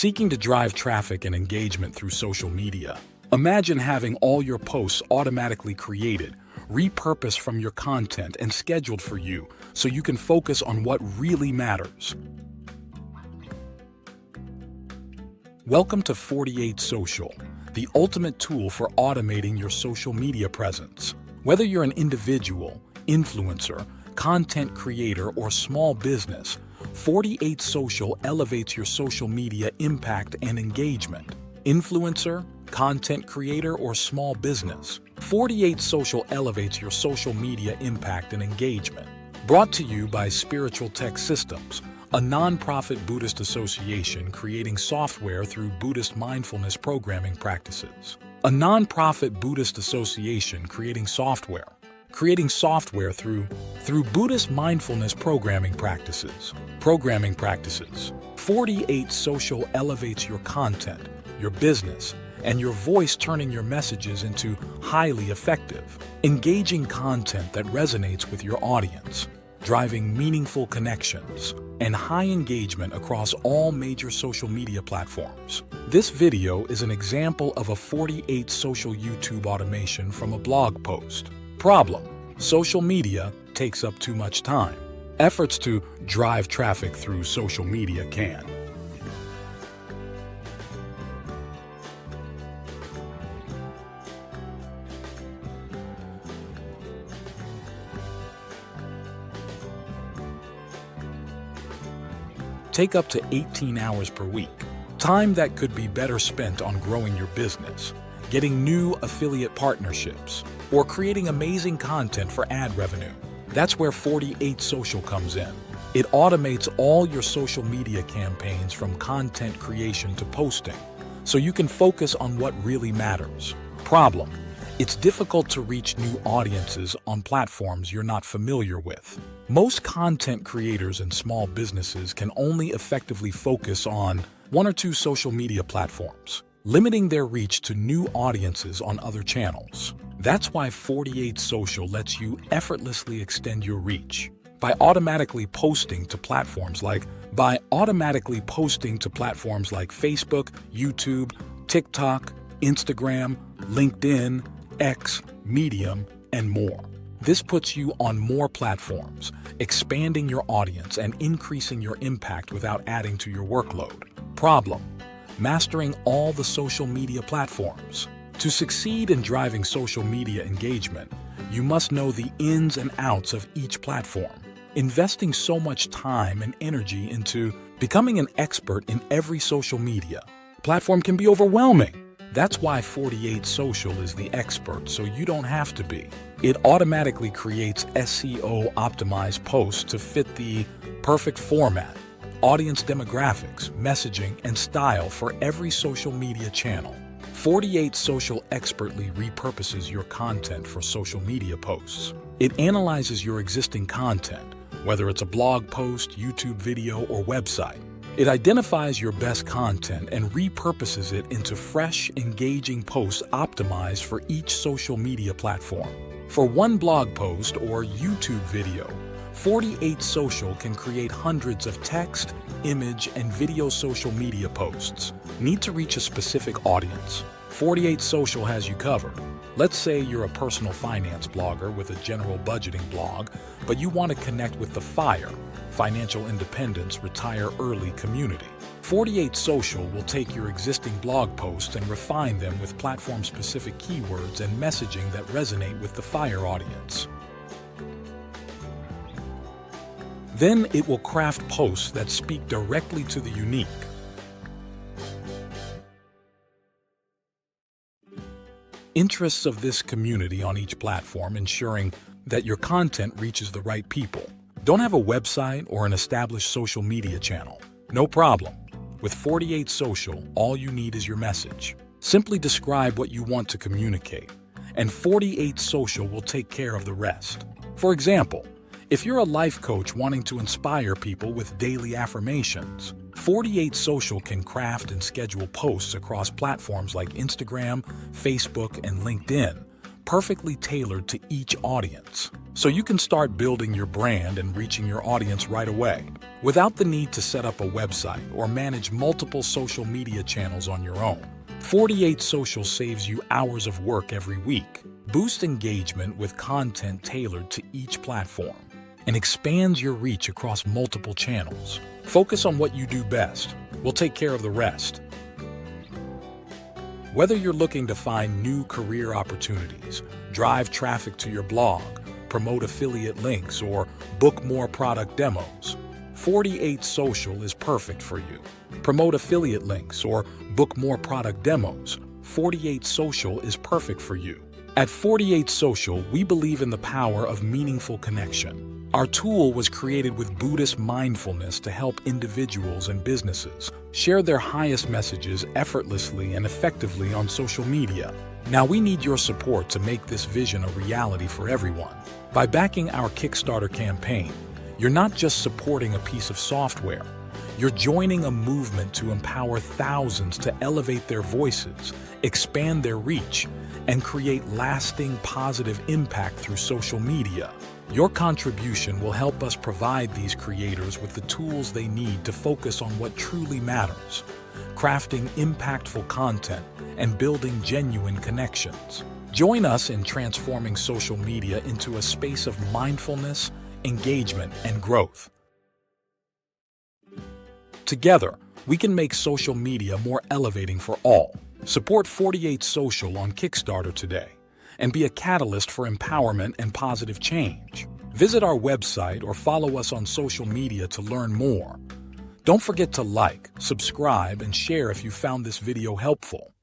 Seeking to drive traffic and engagement through social media. Imagine having all your posts automatically created, repurposed from your content and scheduled for you so you can focus on what really matters. Welcome to 48 Social, the ultimate tool for automating your social media presence. Whether you're an individual, influencer, content creator, or small business, 48 Social elevates your social media impact and engagement. Influencer, content creator, or small business, 48 Social elevates your social media impact and engagement. Brought to you by Spiritual Tech Systems, a non-profit Buddhist association creating software through Buddhist mindfulness programming practices. A non-profit Buddhist association creating software through Buddhist mindfulness programming practices. 48 Social elevates your content, your business, and your voice, turning your messages into highly effective, engaging content that resonates with your audience, driving meaningful connections and high engagement across all major social media platforms. This video is an example of a 48 Social YouTube automation from a blog post. Problem: social media takes up too much time. Efforts to drive traffic through social media can. Take up to 18 hours per week. Time that could be better spent on growing your business, getting new affiliate partnerships, or creating amazing content for ad revenue. That's where 48 Social comes in. It automates all your social media campaigns from content creation to posting, so you can focus on what really matters. Problem: it's difficult to reach new audiences on platforms you're not familiar with. Most content creators and small businesses can only effectively focus on one or two social media platforms, limiting their reach to new audiences on other channels. That's why 48 Social lets you effortlessly extend your reach by automatically posting to platforms like Facebook, YouTube, TikTok, Instagram, LinkedIn, X, Medium, and more. This puts you on more platforms, expanding your audience and increasing your impact without adding to your workload. Problem: mastering all the social media platforms. To succeed in driving social media engagement, you must know the ins and outs of each platform. Investing so much time and energy into becoming an expert in every social media platform can be overwhelming. That's why 48 Social is the expert, so you don't have to be. It automatically creates SEO-optimized posts to fit the perfect format, audience demographics, messaging, and style for every social media channel. 48 Social expertly repurposes your content for social media posts. It analyzes your existing content, whether it's a blog post, YouTube video, or website. It identifies your best content and repurposes it into fresh, engaging posts optimized for each social media platform. For one blog post or YouTube video, 48 Social can create hundreds of text, image, and video social media posts. Need to reach a specific audience? 48 Social has you covered. Let's say you're a personal finance blogger with a general budgeting blog, but you want to connect with the F.I.R.E, Financial Independence Retire Early community. 48 Social will take your existing blog posts and refine them with platform-specific keywords and messaging that resonate with the F.I.R.E audience. Then it will craft posts that speak directly to the unique interests of this community on each platform, ensuring that your content reaches the right people. Don't have a website or an established social media channel? No problem. With 48 Social, all you need is your message. Simply describe what you want to communicate, and 48 Social will take care of the rest. For example, if you're a life coach wanting to inspire people with daily affirmations, 48 Social can craft and schedule posts across platforms like Instagram, Facebook, and LinkedIn, perfectly tailored to each audience. So you can start building your brand and reaching your audience right away, without the need to set up a website or manage multiple social media channels on your own. 48 Social saves you hours of work every week, boosts engagement with content tailored to each platform, and expands your reach across multiple channels. Focus on what you do best. We'll take care of the rest. Whether you're looking to find new career opportunities, drive traffic to your blog, promote affiliate links, or book more product demos, 48 Social is perfect for you. Promote affiliate links or book more product demos, 48 Social is perfect for you. At 48 Social, we believe in the power of meaningful connection. Our tool was created with Buddhist mindfulness to help individuals and businesses share their highest messages effortlessly and effectively on social media. Now we need your support to make this vision a reality for everyone. By backing our Kickstarter campaign, you're not just supporting a piece of software. You're joining a movement to empower thousands to elevate their voices, expand their reach, and create lasting positive impact through social media. Your contribution will help us provide these creators with the tools they need to focus on what truly matters, crafting impactful content and building genuine connections. Join us in transforming social media into a space of mindfulness, engagement, and growth. Together, we can make social media more elevating for all. Support 48 Social on Kickstarter today and be a catalyst for empowerment and positive change. Visit our website or follow us on social media to learn more. Don't forget to like, subscribe, and share if you found this video helpful.